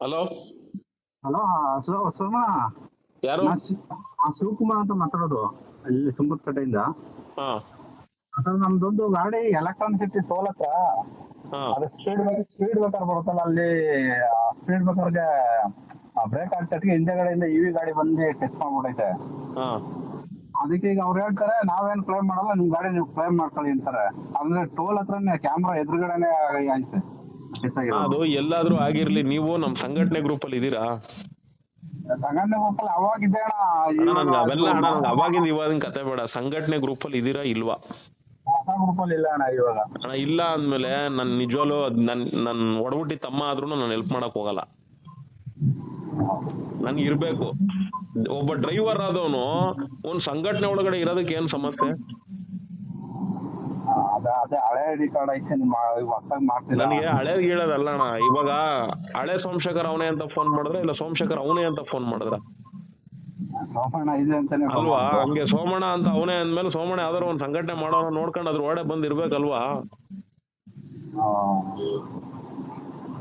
Hello. Hello. ಸೋಮ. ಯಾರು? ಶಿವಕುಮಾರ್ ಅಂತ ಮಾತಾಡೋದು ಇಲ್ಲಿ ಸುಂಕದಕಟ್ಟೆಯಿಂದ. ಹಾ ಸರ್ ನಮ್ದೊಂದು ಗಾಡಿ ಎಲೆಕ್ಟ್ರಾನಿಕ್ ಸಿಟಿ ಟೋಲ್ ಹತ್ರ ಹಾ ಅದು ಸ್ಪೀಡ್ ಬ್ರೇಕರ್ ಬರುತ್ತಲ್ಲ ಅಲ್ಲಿ. ಸ್ಪೀಡ್ ಬ್ರೇಕರ್ಗೆ ಬ್ರೇಕ್ ಹಾಕ್ಸಟ್ಟಿಗೆ ಹಿಂದೆಗಡೆಯಿಂದ ಇವಿ ಗಾಡಿ ಬಂದು ಟೆಸ್ಟ್ ಮಾಡ್ಬಿಟ್ಟೈತೆ. ಹಾ ಅದಕ್ಕೆ ಈಗ ಅವ್ರು ಹೇಳ್ತಾರೆ ನಾವೇನ್ ಕ್ಲೈಮ್ ಮಾಡಲ್ಲ, ನಿಮ್ ಗಾಡಿ ನೀವು ಕ್ಲೈಮ್ ಮಾಡ್ಕೊಳ್ಳಿ ಅಂತಾರೆ. ಅಂದ್ರೆ ಟೋಲ್ ಹತ್ರನೇ ಕ್ಯಾಮ್ರಾ ಎದುರುಗಡೆನೆ ಐತೆ ಟೆಸ್ಟ್ ಆಗಿರೋದು. ಅದು ಎಲ್ಲಾದ್ರೂ ಆಗಿರ್ಲಿ, ನೀವು ನಮ್ ಸಂಘಟನೆ ಗ್ರೂಪ್ ಅಲ್ಲಿ ಇದೀರಾ? ಸಂಘಟನೆ ಹೋಗಲ್ಲ ಅವಾಗಿದ್ದೆ ಅಣ್ಣ ಇವಾಗ ನನ್ಗೆ ಅದು ಅವೆಲ್ಲ ಅಣ್ಣ ನನ್ಗೆ ಅವಾಗಿಂದ ಇವಾಗಿನ ಕತೆ ಬೇಡ. ಸಂಘಟನೆ ಗ್ರೂಪ್ ಅಲ್ಲಿ ಇದೀರಾ ಇಲ್ವಾ? ಹೊಸ ಗ್ರೂಪ್ ಅಲ್ಲಿ ಇಲ್ಲ ಅಣ್ಣ ಇವಾಗ. ಅಣ್ಣ ಇಲ್ಲ ಅಂದ್ಮೇಲೆ ನನ್ ನಿಜವಾಗ್ಲು ನನ್ ಒಡಹುಟ್ಟಿ ತಮ್ಮ ಆದ್ರೂ ನಾನು ಹೆಲ್ಪ್ ಮಾಡಕ್ ಹೋಗಲ್ಲ. ನನ್ಗೆ ಇರ್ಬೇಕು ಒಬ್ಬ ಡ್ರೈವರ್ ಆದವನು. ಒಂದ್ ಸಂಘಟನೆ ಒಳಗಡೆ ಇರೋದಕ್ಕೆ ಏನ್ ಸಮಸ್ಯೆ? ಅದೇ ಹಳೆ ಐಡಿ ಕಾರ್ಡ್ ಐತೆ ಹೊಸದಾಗಿ ಮಾಡ್ತಿಲ್ಲ. ನನಗೆ ಹಳೇದ್ ಗೀಳೋದಲ್ಲ ಅಣ್ಣ. ಇವಾಗ ಹಳೆ ಸೋಮಶೇಖರ್ ಅವನೇ ಅಂತ ಫೋನ್ ಮಾಡಿದ್ರೆ, ಇಲ್ಲ ಸೋಮಶೇಖರ್ ಅವನೇ ಅಂತ ಫೋನ್ ಮಾಡಿದ್ರ ಸೋಮಣ್ಣ ಇದೆ ಅಂತಾನೆ ಅಲ್ವಾ? ಹಂಗೆ ಸೋಮಣ್ಣ ಅಂತ ಅವನೇ ಅಂದ್ಮೇಲೆ ಸೋಮಣ್ಣ ಯಾವ್ದಾರು ಒಂದ್ ಸಂಘಟನೆ ಮಾಡೋಣ ನೋಡ್ಕೊಂಡು ಅದ್ರ ಒಳಗಡೆ ಬಂದ್ ಇರ್ಬೇಕಲ್ವಾ?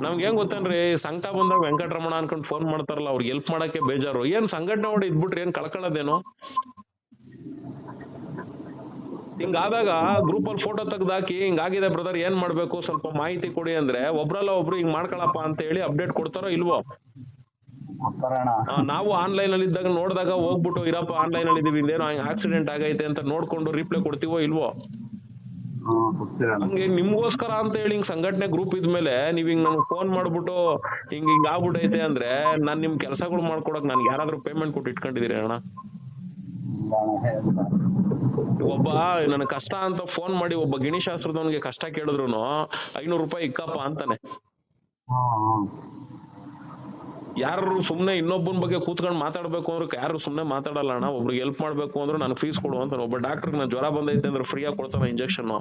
ನಮ್ಗೆ ಹೆಂಗ್ ಗೊತ್ತೇನ್ರಿ, ಸಂಕಟ ಬಂದಾಗ ವೆಂಕಟರಮಣ ಅನ್ಕೊಂಡ್ ಫೋನ್ ಮಾಡ್ತಾರಲ್ಲ, ಅವ್ರಿಗೆ ಹೆಲ್ಪ್ ಮಾಡಕ್ಕೆ ಬೇಜಾರು. ಏನ್ ಸಂಘಟನೆ ಒಳಗೆ ಇದ್ಬಿಟ್ರಿ ಏನ್ ಕಳ್ಕೊಳ್ಳೋದೇನು? ಹಿಂಗಾದಾಗ ಗ್ರೂಪ್ ಅಲ್ಲಿ ಫೋಟೋ ತೆಗ್ದಾಕಿ ಹಿಂಗಾಗಿದೆ ಬ್ರದರ್ ಏನ್ ಮಾಡ್ಬೇಕು ಸ್ವಲ್ಪ ಮಾಹಿತಿ ಕೊಡಿ ಅಂದ್ರೆ, ಒಬ್ರಲ್ಲ ಒಬ್ರು ಹಿಂಗ್ ಮಾಡ್ಕೊಳಪ್ಪ ಅಂತ ಹೇಳಿ ಅಪ್ಡೇಟ್ ಕೊಡ್ತಾರೋ ಇಲ್ವೋ? ನಾವು ಆನ್ಲೈನ್ ಅಲ್ಲಿ ಇದ್ದಾಗ ನೋಡಿದಾಗ ಹೋಗ್ಬಿಟ್ಟು ಇರಪ್ಪ ಆನ್ಲೈನ್ ಅಲ್ಲಿ ಇದೀವಿ, ಇದೇನೋ ಆಕ್ಸಿಡೆಂಟ್ ಆಗೈತೆ ಅಂತ ನೋಡ್ಕೊಂಡು ರಿಪ್ಲೈ ಕೊಡ್ತೀವೋ ಇಲ್ವೋ? ಹಂಗೆ ನಿಮ್ಗೋಸ್ಕರ ಅಂತ ಹೇಳಿ ಹಿಂಗ್ ಸಂಘಟನೆ ಗ್ರೂಪ್ ಇದ್ಮೇಲೆ ನೀವ್ ಹಿಂಗ್ ನನ್ಗೆ ಫೋನ್ ಮಾಡ್ಬಿಟ್ಟು ಹಿಂಗ್ ಆಗ್ಬಿಟ್ಟೈತೆ ಅಂದ್ರೆ, ನಾನ್ ನಿಮ್ ಕೆಲ್ಸಗಳು ಮಾಡ್ಕೊಡಕ್ ನನ್ಗೆ ಯಾರಾದ್ರೂ ಪೇಮೆಂಟ್ ಕೊಟ್ಟು ಇಟ್ಕೊಂಡಿದೀರಿ ಅಣ್ಣ? ಒಬ್ಬ ನನ್ ಕಷ್ಟ ಅಂತ ಫೋನ್ ಮಾಡಿ ಒಬ್ಬ ಗಿಣಿಶಾಸ್ತ್ರದವನ್ಗೆ ಕಷ್ಟ ಕೇಳಿದ್ರು 500 ರೂಪಾಯಿ ಇಕ್ಕಪ್ಪ ಅಂತಾನೆ. ಯಾರು ಸುಮ್ನೆ ಇನ್ನೊಬ್ಬನ ಬಗ್ಗೆ ಕೂತ್ಕೊಂಡ್ ಮಾತಾಡ್ಬೇಕು ಅಂದ್ರೆ ಯಾರು ಸುಮ್ನೆ ಮಾತಾಡಲ್ಲ ಅಣ್ಣ. ಒಬ್ರಿಗೆ ಹೆಲ್ಪ್ ಮಾಡ್ಬೇಕು ಅಂದ್ರೆ ನನ್ ಫೀಸ್ ಕೊಡು ಅಂತ. ಒಬ್ಬ ಡಾಕ್ಟರ್ ನನ್ ಜ್ವರ ಬಂದೈತೆ ಅಂದ್ರೆ ಫ್ರೀ ಆಗಿ ಕೊಡ್ತಾನ ಇಂಜೆಕ್ಷನ್,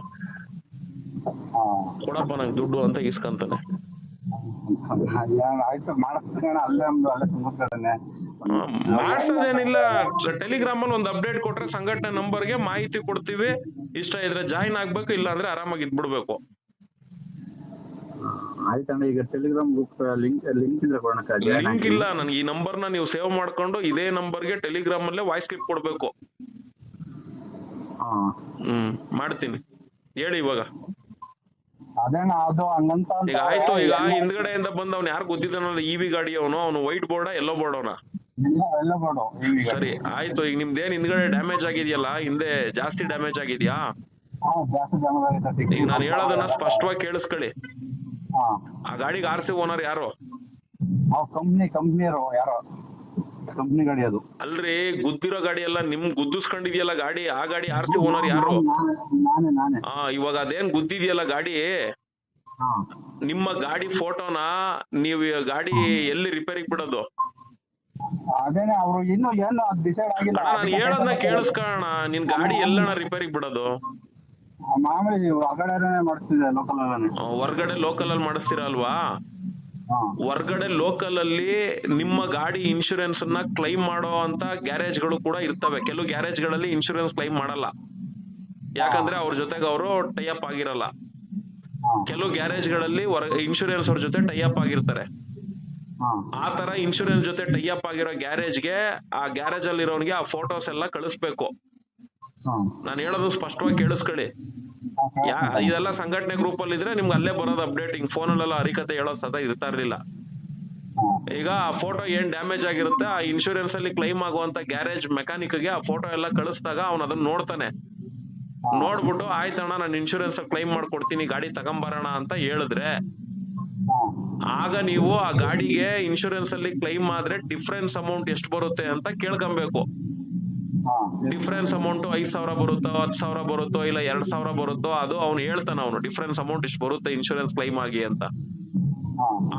ಕೊಡಪ್ಪ ನಂಗೆ ದುಡ್ಡು ಅಂತ ಇಸ್ಕಂತಾನೆ. ಮಾಡ್ಸೋದೇನಿಲ್ಲ, ಟೆಲಿಗ್ರಾಮ್ ಅಲ್ಲಿ ಒಂದ್ ಅಪ್ಡೇಟ್ ಕೊಟ್ರೆ ಸಂಘಟನೆ ನಂಬರ್ಗೆ ಮಾಹಿತಿ ಕೊಡ್ತೀವಿ, ಇಷ್ಟ ಇದ್ರೆ ಜಾಯಿನ್ ಆಗ್ಬೇಕು, ಇಲ್ಲ ಅಂದ್ರೆ ಆರಾಮಾಗಿ ಇದ್ಬಿಡ್ಬೇಕು. ಆಯ್ತಣ್ಣ, ಈಗ ಟೆಲಿಗ್ರಾಮ್ ಗ್ರೂಪ್ ಲಿಂಕ್ ಇಲ್ಲ, ನನ್ಗೆ ಈ ನಂಬರ್ ನ ನೀವು ಸೇವ್ ಮಾಡ್ಕೊಂಡು ಇದೇ ನಂಬರ್ಗೆ ಟೆಲಿಗ್ರಾಮ್ ಅಲ್ಲೇ ವಾಯ್ಸ್ ಕ್ಲಿಪ್ ಕೊಡ್ಬೇಕು. ಮಾಡ್ತೀನಿ, ಹೇಳಿ ಇವಾಗ. ಈಗ ಆಯ್ತು, ಈಗ ಹಿಂದ್ಗಡೆಯಿಂದ ಬಂದ್ ಅವ್ನು ಯಾರು ಗೊತ್ತಿದ್ದಾನಲ್ಲ ಇವಿ ಗಾಡಿ ಅವನು ವೈಟ್ ಬೋರ್ಡ್ ಎಲ್ಲೋ ಬೋರ್ಡ್ ಅವನ? ಸರಿ ಆಯ್ತು, ಈಗ ನಿಮ್ದೇನ್ ಹಿಂದ್ಗಡೆ ಡ್ಯಾಮೇಜ್ ಆಗಿದೆಯಲ್ಲ, ಹಿಂದೆ ಜಾಸ್ತಿ ಡ್ಯಾಮೇಜ್ ಆಗಿದ್ಯಾ? ಈಗ ನಾನು ಹೇಳೋದನ್ನ ಸ್ಪಷ್ಟವಾಗಿ ಕೇಳಿಸ್ಕೊಳ್ಳಿ. ಆ ಗಾಡಿಗೆ RC ಓನರ್ ಯಾರು? ಕಂಪ್ನಿ ಗಾಡಿ ಅದು. ಅಲ್ರಿ, ಗುದ್ದಿರೋ ಗಾಡಿ ಎಲ್ಲ ನಿಮ್ ಗುದ್ದಿಸ್ಕೊಂಡಿದ್ಯಲ್ಲ ಗಾಡಿ, ಆ ಗಾಡಿ RC ಓನರ್ ಯಾರು? ಇವಾಗ ಅದೇನ್ ಗುದ್ದಿದ್ಯಲ್ಲ ಗಾಡಿ, ನಿಮ್ಮ ಗಾಡಿ ಫೋಟೋನ ನೀವು ಗಾಡಿ ಎಲ್ಲಿ ರಿಪೇರಿಗೆ ಬಿಡೋದು? ನಾನು ಹೇಳೋದನ್ನ ಕೇಳಿಸ್ಕೊಳ್ಳೋಣ, ನಿನ್ ಗಾಡಿ ಎಲ್ಲಣ್ಣ ರಿಪೇರಿಗೆ ಬಿಡೋದು? ಹೊರ್ಗಡೆ ಲೋಕಲ್ ಅಲ್ಲಿ ಮಾಡಿಸ್ತೀರಾ ಅಲ್ವಾ? ಹೊರ್ಗಡೆ ಲೋಕಲ್ ಅಲ್ಲಿ ನಿಮ್ಮ ಗಾಡಿ ಇನ್ಶೂರೆನ್ಸ್ ನ ಕ್ಲೈಮ್ ಮಾಡೋ ಅಂತ ಗ್ಯಾರೇಜ್ ಗಳು ಕೂಡ ಇರ್ತವೆ. ಕೆಲವು ಗ್ಯಾರೇಜ್ ಗಳಲ್ಲಿ ಇನ್ಶೂರೆನ್ಸ್ ಕ್ಲೈಮ್ ಮಾಡಲ್ಲ, ಯಾಕಂದ್ರೆ ಅವ್ರ ಜೊತೆಗೆ ಅವರು ಟೈ ಅಪ್ ಆಗಿರಲ್ಲ. ಕೆಲವು ಗ್ಯಾರೇಜ್ ಗಳಲ್ಲಿ ಇನ್ಶೂರೆನ್ಸ್ ಅವ್ರ ಜೊತೆ ಟೈ ಅಪ್ ಆಗಿರ್ತಾರೆ. ಆ ತರ ಇನ್ಶೂರೆನ್ಸ್ ಜೊತೆ ಟೈ ಅಪ್ ಆಗಿರೋ ಗ್ಯಾರೇಜ್ಗೆ ಆ ಗ್ಯಾರೇಜ್ ಅಲ್ಲಿ ಇರೋನ್ಗೆ ಆ ಫೋಟೋಸ್ ಎಲ್ಲ ಕಳಿಸ್ಬೇಕು. ನಾನು ಹೇಳೋದು ಸ್ಪಷ್ಟವಾಗಿ ಕೇಳಿಸ್ಕೊಳ್ಳಿ. ಇದೆಲ್ಲ ಸಂಘಟನೆ ಗ್ರೂಪ್ ಅಲ್ಲಿ ಇದ್ರೆ ನಿಮ್ಗೆ ಅಲ್ಲೇ ಬರೋದು ಅಪ್ಡೇಟ್. ಹಿಂಗ್ ಫೋನ್ ಅಲ್ಲೆಲ್ಲ ಹರಿಕತೆ ಹೇಳೋದ್ ಸದಾ ಇರ್ತಾ ಇರ್ಲಿಲ್ಲ. ಈಗ ಆ ಫೋಟೋ ಏನ್ ಡ್ಯಾಮೇಜ್ ಆಗಿರುತ್ತೆ, ಆ ಇನ್ಶೂರೆನ್ಸ್ ಅಲ್ಲಿ ಕ್ಲೈಮ್ ಆಗುವಂತ ಗ್ಯಾರೇಜ್ ಮೆಕ್ಯಾನಿಕ್ ಗೆ ಆ ಫೋಟೋ ಎಲ್ಲ ಕಳಿಸಿದಾಗ ಅವ್ನು ಅದನ್ನ ನೋಡ್ತಾನೆ. ನೋಡ್ಬಿಟ್ಟು ಆಯ್ತಣ್ಣ ನಾನು ಇನ್ಶೂರೆನ್ಸ್ ಕ್ಲೈಮ್ ಮಾಡ್ಕೊಡ್ತೀನಿ, ಗಾಡಿ ತಗೊಂಬರೋಣ ಅಂತ ಹೇಳಿದ್ರೆ, ಆಗ ನೀವು ಆ ಗಾಡಿಗೆ ಇನ್ಶೂರೆನ್ಸ್ ಅಲ್ಲಿ ಕ್ಲೈಮ್ ಆದ್ರೆ ಡಿಫರೆನ್ಸ್ ಅಮೌಂಟ್ ಎಷ್ಟು ಬರುತ್ತೆ ಅಂತ ಕೇಳ್ಕೊಬೇಕು. ಡಿಫರೆನ್ಸ್ ಅಮೌಂಟ್ 5,000 ಬರುತ್ತೋ, 10,000 ಬರುತ್ತೋ, ಇಲ್ಲ 2,000 ಬರುತ್ತೋ, ಅದು ಅವ್ನು ಹೇಳ್ತಾನ. ಅವನು ಡಿಫರೆನ್ಸ್ ಅಮೌಂಟ್ ಇಷ್ಟು ಬರುತ್ತೆ ಇನ್ಶೂರೆನ್ಸ್ ಕ್ಲೈಮ್ ಆಗಿ ಅಂತ.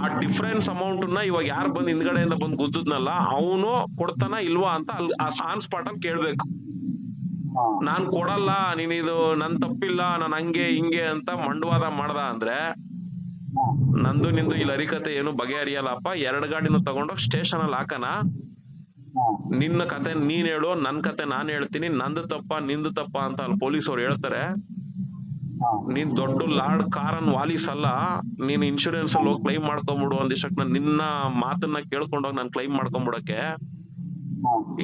ಆ ಡಿಫರೆನ್ಸ್ ಅಮೌಂಟ್ ನ ಇವಾಗ ಯಾರು ಬಂದ್ ಹಿಂದ್ಗಡೆಯಿಂದ ಬಂದ್ ಗುದ್ದದ್ನಲ್ಲ ಅವನು ಕೊಡ್ತಾನ ಇಲ್ವಾ ಅಂತ ಅಲ್ಲಿ ಆನ್ ಸ್ಪಾಟ್ ಅಲ್ಲಿ ಕೇಳ್ಬೇಕು. ನಾನ್ ಕೊಡಲ್ಲ, ನೀನ್ ಇದು ನನ್ ತಪ್ಪಿಲ್ಲ, ನಾನ್ ಹಂಗೆ ಹಿಂಗೆ ಅಂತ ಮಂಡವಾದ ಮಾಡ್ದ ಅಂದ್ರೆ ನಂದು ನಿಂದು ಇಲ್ಲಿ ಹರಿಕತೆ ಏನು ಬಗೆಹರಿಯಲ್ಲಪ್ಪ. 2 ಗಾಡಿನೂ ತಗೊಂಡೋಗಿ ಸ್ಟೇಷನ್ ಅಲ್ಲಿ ಹಾಕನ, ನಿನ್ನ ಕತೆ ನೀನ್ ಹೇಳು, ನನ್ ಕತೆ ನಾನ್ ಹೇಳ್ತೀನಿ, ನಂದು ತಪ್ಪ ನಿಂದು ತಪ್ಪ ಅಂತ ಅಲ್ಲಿ ಪೊಲೀಸ್ ಅವ್ರು ಹೇಳ್ತಾರೆ. ನೀನ್ ದೊಡ್ಡ ಲಾರ್ಡ್ ಕಾರನ್ ವಾಲಿಸ್ ಅಲ್ಲ, ನೀನ್ ಇನ್ಶೂರೆನ್ಸ್ ಅಲ್ಲಿ ಹೋಗಿ ಕ್ಲೈಮ್ ಮಾಡ್ಕೊಂಡ್ಬಿಡು ಒಂದಿಷ್ಟಕ್ಕೆ ನಿನ್ನ ಮಾತನ್ನ ಕೇಳ್ಕೊಂಡೋಗಿ ನಾನು ಕ್ಲೈಮ್ ಮಾಡ್ಕೊಂಡ್ಬಿಡಕ್ಕೆ.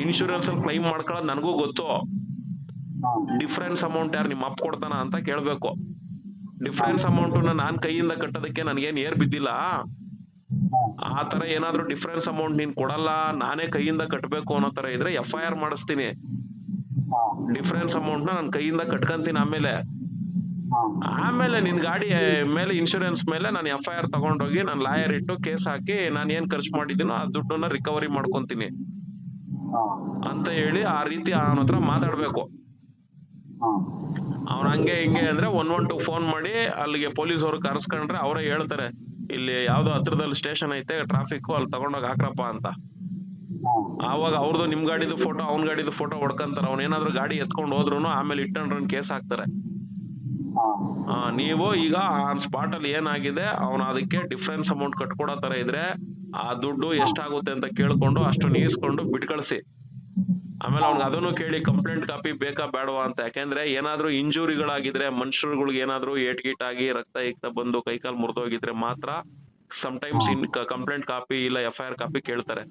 ಇನ್ಶೂರೆನ್ಸ್ ಅಲ್ಲಿ ಕ್ಲೈಮ್ ಮಾಡ್ಕೊಳ್ಳೋದು ನನಗೂ ಗೊತ್ತು. ಡಿಫರೆನ್ಸ್ ಅಮೌಂಟ್ ಯಾರು ನಿಮ್ಮ ಅಪ್ಪ ಕೊಡ್ತಾನ ಅಂತ ಕೇಳ್ಬೇಕು. ಡಿಫರೆನ್ಸ್ ಅಮೌಂಟ್ ನಾನ್ ಕೈಯಿಂದ ಕಟ್ಟೋದಕ್ಕೆ ನನ್ಗೇನ್ ಏರ್ ಬಿದ್ದಿಲ್ಲ. ಆ ತರ ಏನಾದ್ರು ಡಿಫರೆನ್ಸ್ ಅಮೌಂಟ್ ನೀನ್ ಕೊಡಲ್ಲ, ನಾನೇ ಕೈಯಿಂದ ಕಟ್ಬೇಕು ಅನ್ನೋ ತರ ಇದ್ರೆ FIR ಮಾಡಿಸ್ತೀನಿ. ಡಿಫರೆನ್ಸ್ ಅಮೌಂಟ್ ನಾನು ಕೈಯಿಂದ ಕಟ್ಕಂತೀನಿ. ಆಮೇಲೆ ನಿನ್ ಗಾಡಿ ಮೇಲೆ ಇನ್ಶೂರೆನ್ಸ್ ಮೇಲೆ ನಾನು FIR ತಗೊಂಡೋಗಿ ನಾನು ಲಾಯರ್ ಇಟ್ಟು ಕೇಸ್ ಹಾಕಿ ನಾನು ಏನ್ ಖರ್ಚು ಮಾಡಿದ್ದೀನೋ ಆ ದುಡ್ಡನ್ನ ರಿಕವರಿ ಮಾಡ್ಕೊಂತೀನಿ ಅಂತ ಹೇಳಿ ಆ ರೀತಿ ಅವನ ಹತ್ರ ಮಾತಾಡ್ಬೇಕು. ಅವ್ನ ಹಂಗೆ ಹಿಂಗೆ ಅಂದ್ರೆ 112 ಫೋನ್ ಮಾಡಿ ಅಲ್ಲಿಗೆ ಪೊಲೀಸ್ ಅವ್ರು ಕರ್ಸ್ಕೊಂಡ್ರೆ ಅವರೇ ಹೇಳ್ತಾರೆ, ಇಲ್ಲಿ ಯಾವ್ದೋ ಹತ್ರದಲ್ಲಿ ಸ್ಟೇಷನ್ ಐತೆ ಟ್ರಾಫಿಕ್, ಅಲ್ಲಿ ತಗೊಂಡೋಗಿ ಹಾಕ್ರಪ್ಪ ಅಂತ. ಆವಾಗ ಅವ್ರದ್ದು ನಿಮ್ ಗಾಡಿದು ಫೋಟೋ ಅವ್ನ ಗಾಡಿದು ಫೋಟೋ ಹೊಡ್ಕಂತಾರ. ಅವ್ನ ಏನಾದ್ರು ಗಾಡಿ ಎತ್ಕೊಂಡು ಹೋದ್ರು ಆಮೇಲೆ ಹಿಟ್ ಅಂಡ್ ರನ್ ಕೇಸ್ ಹಾಕ್ತಾರೆ. ನೀವು ಈಗ ಆನ್ ಸ್ಪಾಟ್ ಅಲ್ಲಿ ಏನಾಗಿದೆ ಅವನ ಅದಕ್ಕೆ ಡಿಫರೆನ್ಸ್ ಅಮೌಂಟ್ ಕಟ್ಕೊಡೋ ತರ ಇದ್ರೆ ಆ ದುಡ್ಡು ಎಷ್ಟಾಗುತ್ತೆ ಅಂತ ಕೇಳ್ಕೊಂಡು ಅಷ್ಟು ನೀಸ್ಕೊಂಡು ಬಿಟ್ಕಳಿಸಿ. ಆಮೇಲೆ ಅವ್ನಿಗೆ ಅದನ್ನು ಕೇಳಿ ಕಂಪ್ಲೇಂಟ್ ಕಾಪಿ ಬೇಕಾ ಬೇಡವಾ ಅಂತ. ಯಾಕೆಂದ್ರೆ ಏನಾದ್ರೂ ಇಂಜುರಿಗಳಾಗಿದ್ರೆ, ಮನುಷ್ಯರುಗಳಿಗೆ ಏನಾದ್ರು ಏಟ್ ಗೀಟ್ ಆಗಿ ರಕ್ತ ಬಂದು ಕೈಕಾಲ್ ಮುರಿದೋಗಿದ್ರೆ ಮಾತ್ರ ಸಮಟೈಮ್ಸ್ ಕಂಪ್ಲೇಂಟ್ ಕಾಪಿ ಇಲ್ಲ FIR ಕಾಪಿ ಕೇಳ್ತಾರೆ.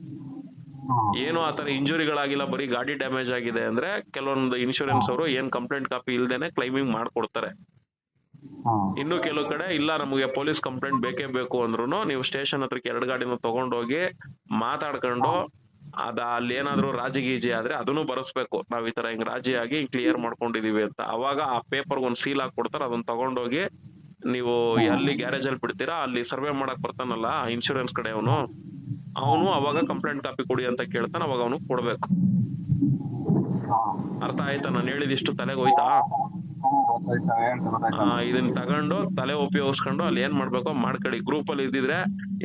ಏನು ಆತರ ಇಂಜುರಿಗಳಾಗಿಲ್ಲ, ಬರೀ ಗಾಡಿ ಡ್ಯಾಮೇಜ್ ಆಗಿದೆ ಅಂದ್ರೆ ಕೆಲವೊಂದು ಇನ್ಶೂರೆನ್ಸ್ ಅವರು ಏನ್ ಕಂಪ್ಲೇಂಟ್ ಕಾಪಿ ಇಲ್ದೇನೆ ಕ್ಲೈಮಿಂಗ್ ಮಾಡ್ಕೊಡ್ತಾರೆ. ಇನ್ನು ಕೆಲವು ಕಡೆ ಇಲ್ಲ ನಮಗೆ ಪೊಲೀಸ್ ಕಂಪ್ಲೇಂಟ್ ಬೇಕೇ ಬೇಕು ಅಂದ್ರೂ ನೀವು ಸ್ಟೇಷನ್ ಹತ್ರಕ್ಕೆ 2 ಗಾಡಿನ ತಗೊಂಡೋಗಿ ಮಾತಾಡ್ಕೊಂಡು ಅಲ್ಲಿ ಏನಾದ್ರು ರಾಜಿ ಗೀಜಿ ಆದ್ರೆ ಅದನ್ನು ಬರೆಸ್ಬೇಕು. ನಾವ್ ಈ ತರ ಹಿಂಗ್ ರಾಜಿ ಆಗಿ ಕ್ಲಿಯರ್ ಮಾಡ್ಕೊಂಡಿದೀವಿ ಅಂತ. ಅವಾಗ ಆ ಪೇಪರ್ ಒಂದ್ ಸೀಲ್ ಹಾಕೊಡ್ತಾರ. ಅದನ್ನ ತಗೊಂಡೋಗಿ ನೀವು ಎಲ್ಲಿ ಗ್ಯಾರೇಜ್ ಅಲ್ಲಿ ಬಿಡ್ತೀರಾ ಅಲ್ಲಿ ಸರ್ವೆ ಮಾಡಕ್ ಬರ್ತಾನಲ್ಲ ಇನ್ಶೂರೆನ್ಸ್ ಕಡೆ ಅವನು ಅವಾಗ ಕಂಪ್ಲೇಂಟ್ ಕಾಪಿ ಕೊಡಿ ಅಂತ ಕೇಳ್ತಾನ. ಅವಾಗ ಅವನು ಕೊಡ್ಬೇಕು. ಅರ್ಥ ಆಯ್ತಾ? ನಾನು ಹೇಳಿದಿಷ್ಟು ತಲೆಗೆ ಹೋಯ್ತಾ? ಇದನ್ನ ತಗೊಂಡು ತಲೆ ಉಪಯೋಗಿಸ್ಕೊಂಡು ಅಲ್ಲಿ ಏನ್ ಮಾಡ್ಬೇಕು ಮಾಡ್ಕೊಳ್ಳಿ. ಗ್ರೂಪ್ ಅಲ್ಲಿ ಇದ್ದಿದ್ರೆ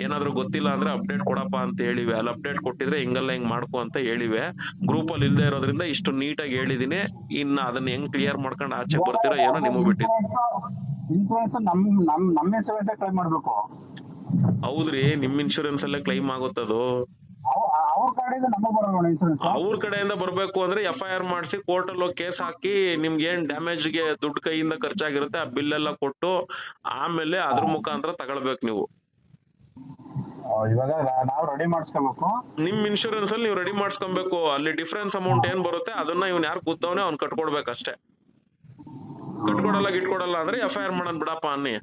ಏನಾದ್ರು ಗೊತ್ತಿಲ್ಲ ಅಂದ್ರೆ ಅಪ್ಡೇಟ್ ಕೊಡಪ್ಪ ಅಂತ ಹೇಳಿವೆ. ಅಲ್ಲಿ ಅಪ್ಡೇಟ್ ಕೊಟ್ಟಿದ್ರೆ ಹಿಂಗಲ್ಲ ಹಿಂಗ್ ಮಾಡ್ಕೊ ಅಂತ ಹೇಳಿವೆ. ಗ್ರೂಪ್ ಅಲ್ಲಿ ಇಲ್ದೇ ಇರೋದ್ರಿಂದ ಇಷ್ಟು ನೀಟಾಗಿ ಹೇಳಿದೀನಿ. ಇನ್ನ ಅದನ್ನ ಹೆಂಗ್ ಕ್ಲಿಯರ್ ಮಾಡ್ಕೊಂಡು ಆಚೆ ಬರ್ತೀರಾ ಏನೋ ನಿಮಗ್ ಬಿಟ್ಟಿದ್ದು. ಇನ್ಶೂರೆನ್ಸ್ ನಮ್ಮ ಇನ್ಶೂರೆನ್ಸ್ ಕ್ಲೈಮ್ ಮಾಡ್ಬೇಕು. ಹೌದ್ರಿ, ನಿಮ್ ಇನ್ಶೂರೆನ್ಸ್ ಅಲ್ಲೇ ಕ್ಲೈಮ್ ಆಗುತ್ತದು. ಅವ್ರ ಕಡೆಯಿಂದ ಬರ್ಬೇಕು ಅಂದ್ರೆ FIR ಮಾಡಿಸಿ ಕೋರ್ಟ್ ಅಲ್ಲಿ ಕೇಸ್ ಹಾಕಿ ನಿಮ್ಗೆ ಏನ್ ಡ್ಯಾಮೇಜ್ ಗೆ ದುಡ್ಡು ಕೈಯಿಂದ ಖರ್ಚಾಗಿರುತ್ತೆ ಆ ಬಿಲ್ ಎಲ್ಲ ಕೊಟ್ಟು ಆಮೇಲೆ ಅದ್ರ ಮುಖಾಂತರ ತಗೊಳ್ಬೇಕು ನೀವು. ಇವಾಗ ನಾವು ರೆಡಿ ಮಾಡಿಸ್ಕೋಬೇಕು. ನಿಮ್ ಇನ್ಶೂರೆನ್ಸ್ ಅಲ್ಲಿ ನೀವು ರೆಡಿ ಮಾಡಿಸ್ಕೊಬೇಕು. ಅಲ್ಲಿ ಡಿಫರೆನ್ಸ್ ಅಮೌಂಟ್ ಏನ್ ಬರುತ್ತೆ ಅದನ್ನ ಇವ್ನ ಯಾರು ಕೂತವನೆ ಅವ್ನ್ ಕಟ್ಕೊಡ್ಬೇಕಷ್ಟೇ. ಕಟ್ಕೊಡಲ್ಲ ಗಿಟ್ಕೊಡಲ್ಲ ಅಂದ್ರೆ FIR ಮಾಡೋಣ ಬಿಡಪ್ಪ ಅನ್ನಿ.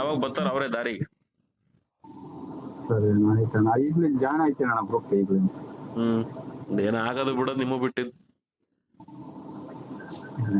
ಅವಾಗ ಬರ್ತಾರ ಅವರೇ ದಾರಿಗೆ. ಸರಿ ಆಯ್ತಣ್ಣ, ಈಗಲೇ ಜಾಯ್ನ್ ಆಯ್ತೇನಣ್ಣ ಗ್ರೂಪ್ ಈಗಲೇ. ಏನಾಗದು ಬಿಡೋದು ನಿಮಗ್ ಬಿಟ್ಟಿದ್ದು.